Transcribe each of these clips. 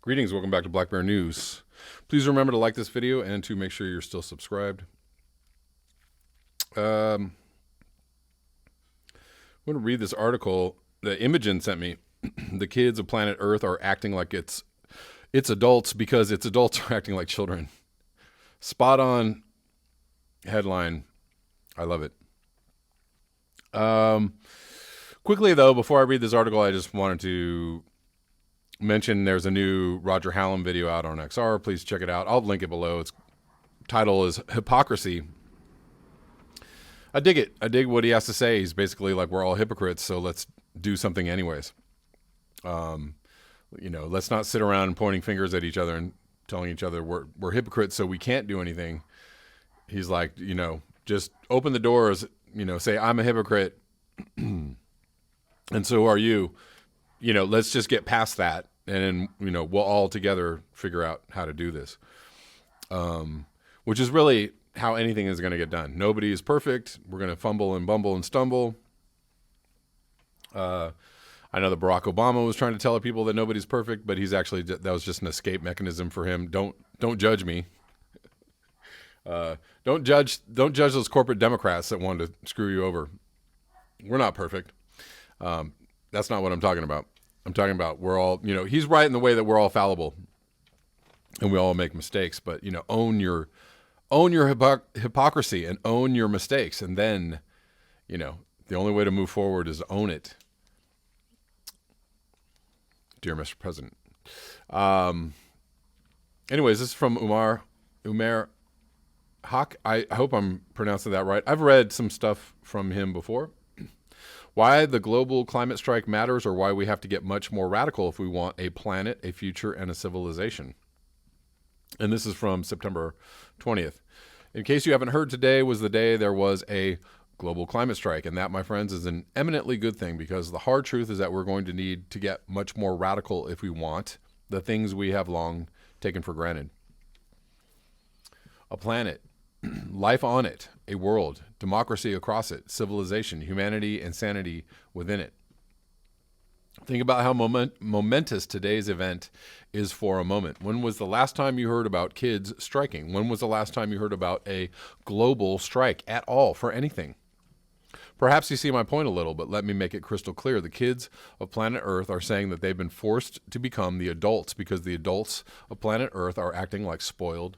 Greetings, welcome back to Black Bear News. Please remember to like this video and to make sure you're still subscribed. I'm going to read this article that Imogen sent me. The kids of planet Earth are acting like it's adults because its adults are acting like children. Spot on headline. I love it. Quickly though, before I read this article, I just wanted to mention there's a new Roger Hallam video out on XR. Please check it out. I'll link it below. Its title is Hypocrisy. I dig it. I dig what he has to say. He's basically like, we're all hypocrites, so let's do something anyways. Let's not sit around pointing fingers at each other and telling each other we're hypocrites, so we can't do anything. He's like, just open the doors, say, I'm a hypocrite, and so are you. Let's just get past that, and we'll all together figure out how to do this, which is really how anything is going to get done. Nobody is perfect. We're going to fumble and bumble and stumble. I know that Barack Obama was trying to tell people that nobody's perfect, but that was just an escape mechanism for him. Don't judge me. Don't judge those corporate Democrats that wanted to screw you over. We're not perfect. That's not what I'm talking about. I'm talking about we're all, he's right in the way that we're all fallible and we all make mistakes, but own your hypocrisy and own your mistakes. And then, the only way to move forward is to own it. Dear Mr. President. Anyways, this is from Umair Haq. I hope I'm pronouncing that right. I've read some stuff from him before. Why the global climate strike matters, or why we have to get much more radical if we want a planet, a future, and a civilization. And this is from September 20th. In case you haven't heard, today was the day there was a global climate strike. And that, my friends, is an eminently good thing, because the hard truth is that we're going to need to get much more radical if we want the things we have long taken for granted. A planet, life on it, a world, democracy across it, civilization, humanity, and sanity within it. Think about how momentous today's event is for a moment. When was the last time you heard about kids striking? When was the last time you heard about a global strike at all for anything? Perhaps you see my point a little, but let me make it crystal clear. The kids of planet Earth are saying that they've been forced to become the adults because the adults of planet Earth are acting like spoiled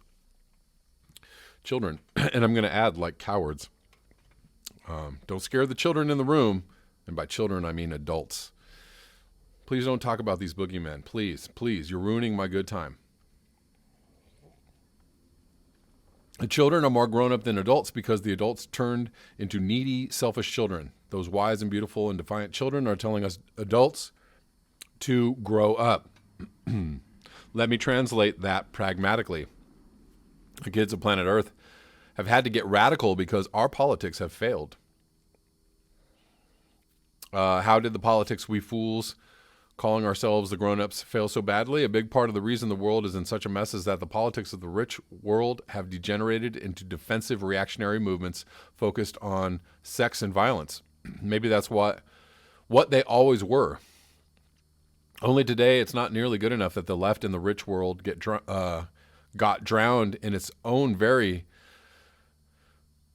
children. And I'm going to add, like cowards. Don't scare the children in the room. And by children, I mean adults. Please don't talk about these boogeymen. Please, you're ruining my good time. The children are more grown up than adults because the adults turned into needy, selfish children. Those wise and beautiful and defiant children are telling us adults to grow up. Let me translate that pragmatically. The kids of planet Earth have had to get radical because our politics have failed. How did the politics we fools, calling ourselves the grown-ups, fail so badly? A big part of the reason the world is in such a mess is that the politics of the rich world have degenerated into defensive reactionary movements focused on sex and violence. Maybe that's what they always were. Only today it's not nearly good enough that the left in the rich world got drowned in its own very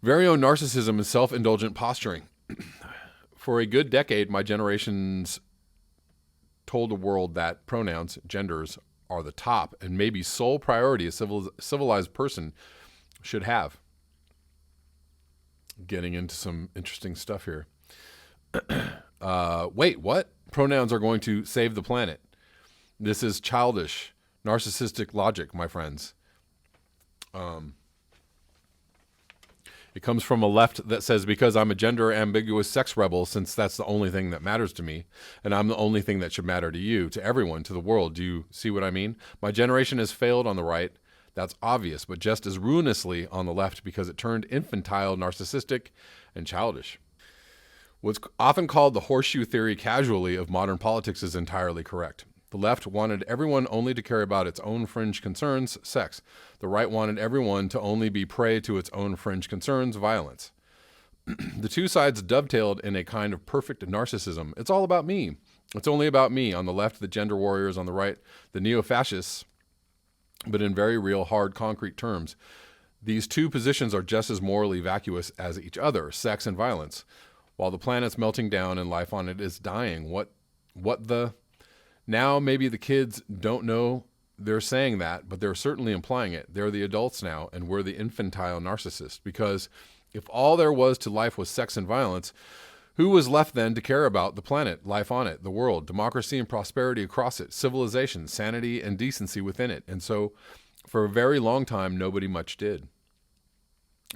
own narcissism and self-indulgent posturing. For a good decade, my generations told the world that pronouns, genders, are the top and maybe sole priority a civilized person should have. Getting into some interesting stuff here. Wait, what? Pronouns are going to save the planet. This is childish, narcissistic logic, my friends. It comes from a left that says, because I'm a gender ambiguous sex rebel, since that's the only thing that matters to me, and I'm the only thing that should matter to you, to everyone, to the world. Do you see what I mean? My generation has failed on the right. That's obvious, but just as ruinously on the left, because it turned infantile, narcissistic, and childish. What's often called the horseshoe theory casually of modern politics is entirely correct. The left wanted everyone only to care about its own fringe concerns, sex. The right wanted everyone to only be prey to its own fringe concerns, violence. The two sides dovetailed in a kind of perfect narcissism. It's all about me. It's only about me. On the left, the gender warriors. On the right, the neo-fascists. But in very real, hard, concrete terms, these two positions are just as morally vacuous as each other, sex and violence. While the planet's melting down and life on it is dying, now maybe the kids don't know they're saying that, but they're certainly implying it. They're the adults now, and we're the infantile narcissists. Because if all there was to life was sex and violence, who was left then to care about the planet, life on it, the world, democracy and prosperity across it, civilization, sanity and decency within it? And so for a very long time, nobody much did.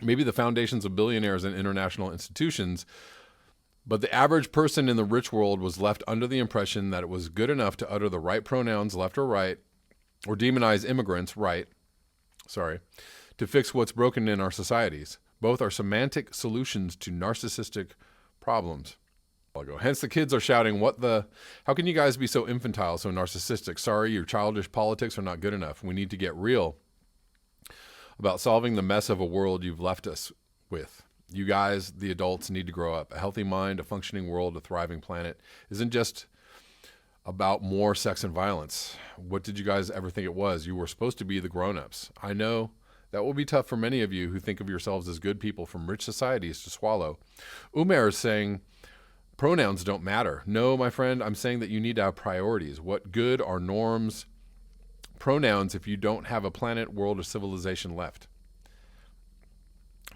Maybe the foundations of billionaires and international institutions, but the average person in the rich world was left under the impression that it was good enough to utter the right pronouns, left or right, or demonize immigrants, to fix what's broken in our societies. Both are semantic solutions to narcissistic problems. Hence the kids are shouting, how can you guys be so infantile, so narcissistic? Sorry, your childish politics are not good enough. We need to get real about solving the mess of a world you've left us with. You guys, the adults, need to grow up. A healthy mind, a functioning world, a thriving planet isn't just about more sex and violence. What did you guys ever think it was? You were supposed to be the grown-ups. I know that will be tough for many of you who think of yourselves as good people from rich societies to swallow. Umair is saying pronouns don't matter. No, my friend, I'm saying that you need to have priorities. What good are norms, pronouns, if you don't have a planet, world, or civilization left?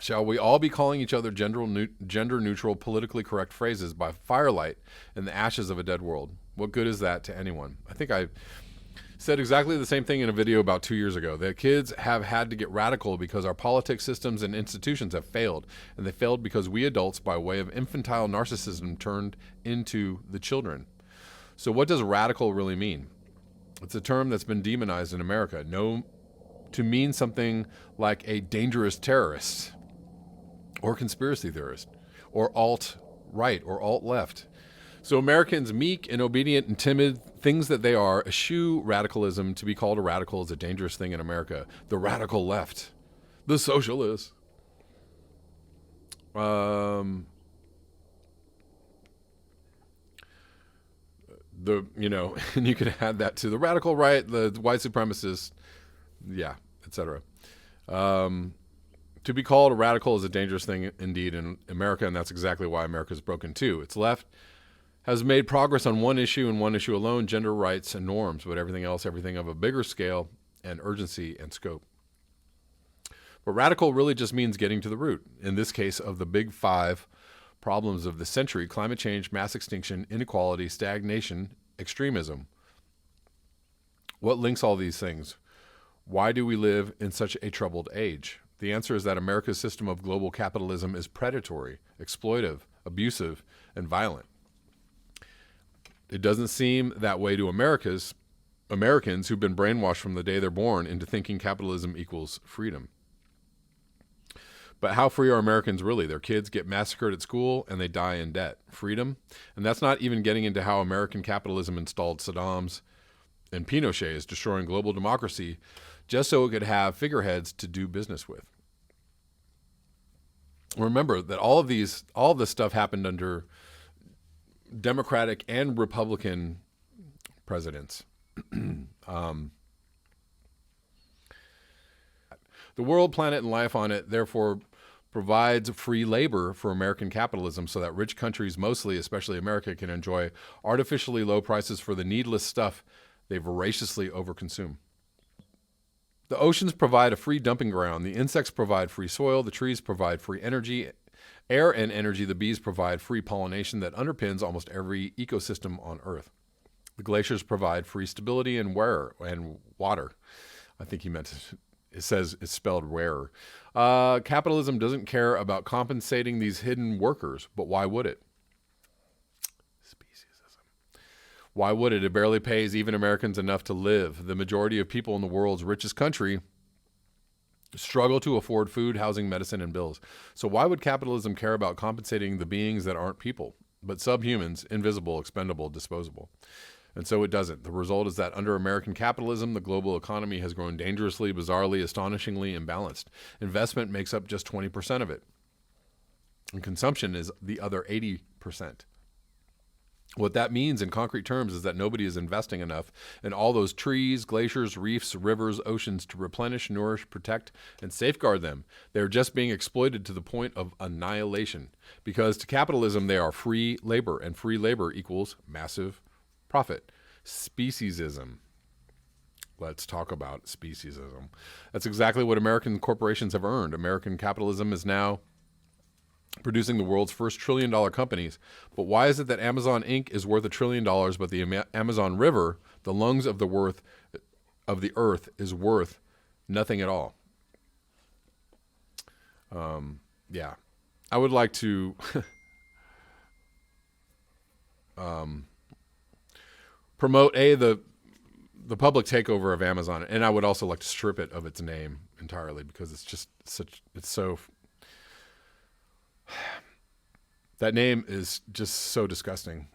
Shall we all be calling each other gender-neutral, politically correct phrases by firelight in the ashes of a dead world? What good is that to anyone? I think I said exactly the same thing in a video about 2 years ago. The kids have had to get radical because our politics systems and institutions have failed. And they failed because we adults, by way of infantile narcissism, turned into the children. So what does radical really mean? It's a term that's been demonized in America. To mean something like a dangerous terrorist or conspiracy theorist or alt-right or alt-left. So Americans, meek and obedient and timid, things that they are, eschew radicalism. To be called a radical is a dangerous thing in America. The radical left, the socialists. And you could add that to the radical right, the white supremacists, etc. To be called a radical is a dangerous thing indeed in America, and that's exactly why America is broken too. Its left has made progress on one issue and one issue alone, gender rights and norms, but everything else, everything of a bigger scale and urgency and scope. But radical really just means getting to the root, in this case of the big five problems of the century: climate change, mass extinction, inequality, stagnation, extremism. What links all these things? Why do we live in such a troubled age? The answer is that America's system of global capitalism is predatory, exploitive, abusive, and violent. It doesn't seem that way to Americans who've been brainwashed from the day they're born into thinking capitalism equals freedom. But how free are Americans really? Their kids get massacred at school and they die in debt. Freedom? And that's not even getting into how American capitalism installed Saddam's and Pinochet's, destroying global democracy just so it could have figureheads to do business with. Remember that all of this stuff happened under Democratic and Republican presidents. The world, planet, and life on it, therefore, provides free labor for American capitalism so that rich countries, mostly, especially America, can enjoy artificially low prices for the needless stuff they voraciously overconsume. The oceans provide a free dumping ground. The insects provide free soil. The trees provide free energy, air and energy. The bees provide free pollination that underpins almost every ecosystem on Earth. The glaciers provide free stability and water. I think he meant it says it's spelled rarer. Capitalism doesn't care about compensating these hidden workers, but why would it? Speciesism. Why would it? It barely pays even Americans enough to live. The majority of people in the world's richest country struggle to afford food, housing, medicine, and bills. So why would capitalism care about compensating the beings that aren't people, but subhumans, invisible, expendable, disposable? And so it doesn't. The result is that under American capitalism, the global economy has grown dangerously, bizarrely, astonishingly imbalanced. Investment makes up just 20% of it. and consumption is the other 80%. What that means in concrete terms is that nobody is investing enough in all those trees, glaciers, reefs, rivers, oceans to replenish, nourish, protect, and safeguard them. They're just being exploited to the point of annihilation. Because to capitalism, they are free labor, and free labor equals massive profit. Speciesism. Let's talk about speciesism. That's exactly what American corporations have earned. American capitalism is now producing the world's first trillion-dollar companies. But why is it that Amazon Inc. is worth $1 trillion, but the Amazon River, the lungs of the earth, is worth nothing at all? Yeah. I would like to promote the public takeover of Amazon, and I would also like to strip it of its name entirely, because it's so that name is just so disgusting.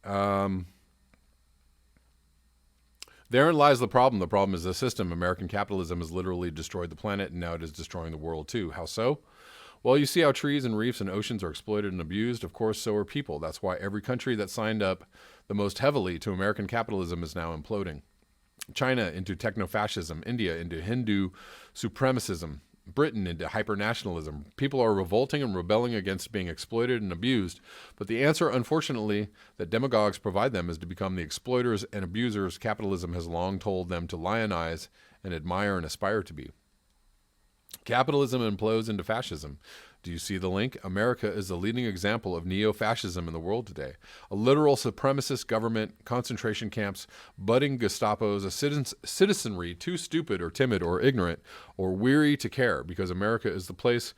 Therein lies the problem. The problem is the system. American capitalism has literally destroyed the planet, and now it is destroying the world too. How so? Well, you see how trees and reefs and oceans are exploited and abused. Of course, so are people. That's why every country that signed up the most heavily to American capitalism is now imploding. China into techno-fascism, India into Hindu supremacism, Britain into hyper-nationalism. People are revolting and rebelling against being exploited and abused, but the answer, unfortunately, that demagogues provide them is to become the exploiters and abusers capitalism has long told them to lionize and admire and aspire to be. Capitalism implodes into fascism. Do you see the link? America is the leading example of neo-fascism in the world today. A literal supremacist government, concentration camps, budding Gestapos, a citizenry too stupid or timid or ignorant or weary to care, because America is the place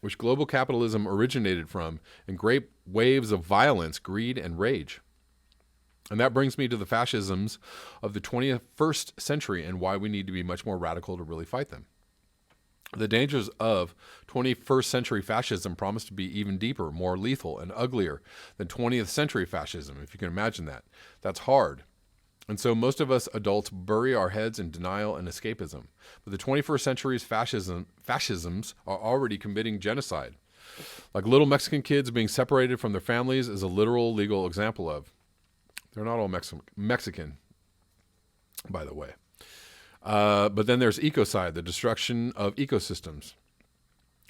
which global capitalism originated from, in great waves of violence, greed, and rage. And that brings me to the fascisms of the 21st century and why we need to be much more radical to really fight them. The dangers of 21st century fascism promise to be even deeper, more lethal, and uglier than 20th century fascism, if you can imagine that. That's hard. And so most of us adults bury our heads in denial and escapism. But the 21st century's fascisms are already committing genocide. Like little Mexican kids being separated from their families is a literal legal example of. They're not all Mexican, by the way. But then there's ecocide, the destruction of ecosystems.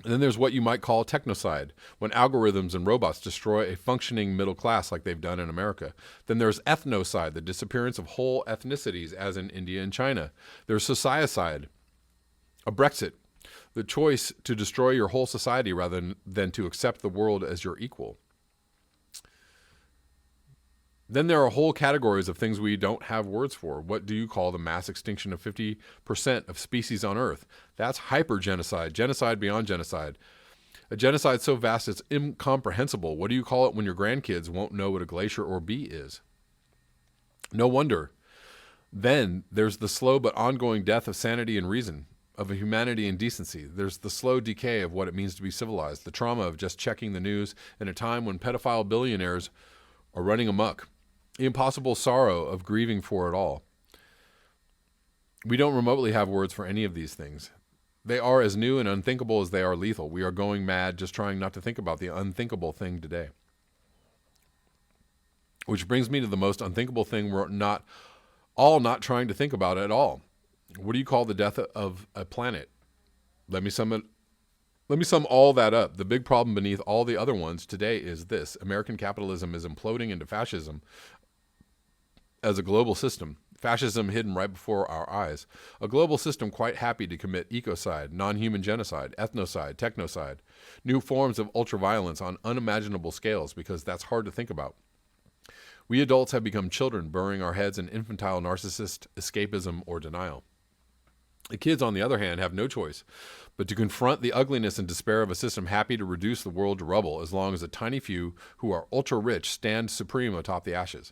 And then there's what you might call technocide, when algorithms and robots destroy a functioning middle class like they've done in America. Then there's ethnocide, the disappearance of whole ethnicities, as in India and China. There's sociocide, a Brexit, the choice to destroy your whole society rather than to accept the world as your equal. Then there are whole categories of things we don't have words for. What do you call the mass extinction of 50% of species on Earth? That's hyper-genocide, genocide beyond genocide. A genocide so vast it's incomprehensible. What do you call it when your grandkids won't know what a glacier or bee is? No wonder. Then there's the slow but ongoing death of sanity and reason, of humanity and decency. There's the slow decay of what it means to be civilized, the trauma of just checking the news in a time when pedophile billionaires are running amok. The impossible sorrow of grieving for it all. We don't remotely have words for any of these things. They are as new and unthinkable as they are lethal. We are going mad just trying not to think about the unthinkable thing today. Which brings me to the most unthinkable thing we're not trying to think about at all. What do you call the death of a planet? Let me sum all that up. The big problem beneath all the other ones today is this. American capitalism is imploding into fascism as a global system. Fascism hidden right before our eyes. A global system quite happy to commit ecocide, non-human genocide, ethnocide, technocide, new forms of ultraviolence on unimaginable scales, because that's hard to think about. We adults have become children, burying our heads in infantile narcissist escapism or denial. The kids, on the other hand, have no choice but to confront the ugliness and despair of a system happy to reduce the world to rubble, as long as a tiny few who are ultra-rich stand supreme atop the ashes.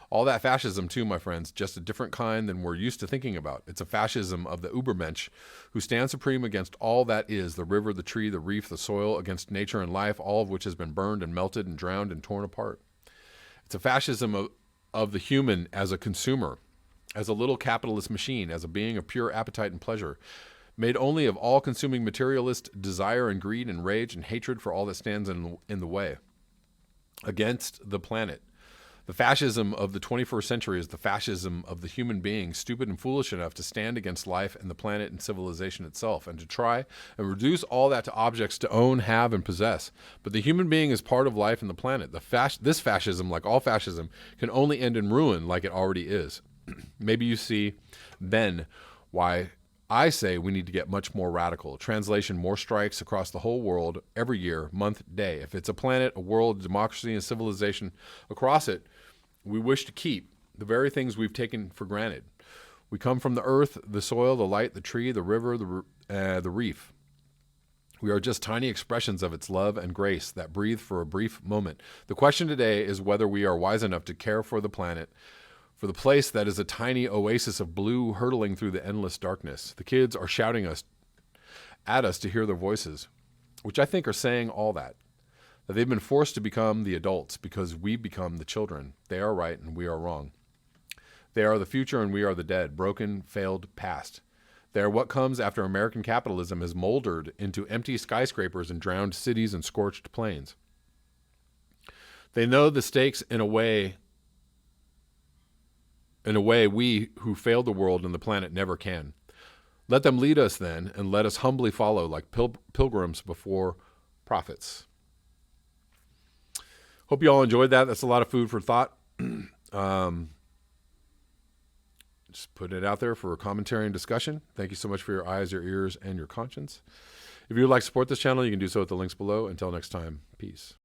All that fascism, too, my friends, just a different kind than we're used to thinking about. It's a fascism of the Ubermensch, who stand supreme against all that is, the river, the tree, the reef, the soil, against nature and life, all of which has been burned and melted and drowned and torn apart. It's a fascism of the human as a consumer, as a little capitalist machine, as a being of pure appetite and pleasure. made only of all-consuming materialist desire and greed and rage and hatred for all that stands in the way against the planet. The fascism of the 21st century is the fascism of the human being, stupid and foolish enough to stand against life and the planet and civilization itself, and to try and reduce all that to objects to own, have, and possess. But the human being is part of life and the planet. This fascism, like all fascism, can only end in ruin like it already is. Maybe you see then why I say we need to get much more radical. Translation, more strikes across the whole world every year, month, day. If it's a planet, a world, democracy, and civilization across it, we wish to keep the very things we've taken for granted. We come from the earth, the soil, the light, the tree, the river, the reef. We are just tiny expressions of its love and grace that breathe for a brief moment. The question today is whether we are wise enough to care for the planet, for the place that is a tiny oasis of blue hurtling through the endless darkness. The kids are shouting at us to hear their voices, which I think are saying all that they've been forced to become the adults because we've become the children. They are right and we are wrong. They are the future and we are the dead, broken, failed past. They are what comes after American capitalism has moldered into empty skyscrapers and drowned cities and scorched plains. They know the stakes in a way we who failed the world and the planet never can. Let them lead us then, and let us humbly follow like pilgrims before prophets. Hope you all enjoyed that. That's a lot of food for thought. Just put it out there for commentary and discussion. Thank you so much for your eyes, your ears, and your conscience. If you would like to support this channel, you can do so at the links below. Until next time, peace.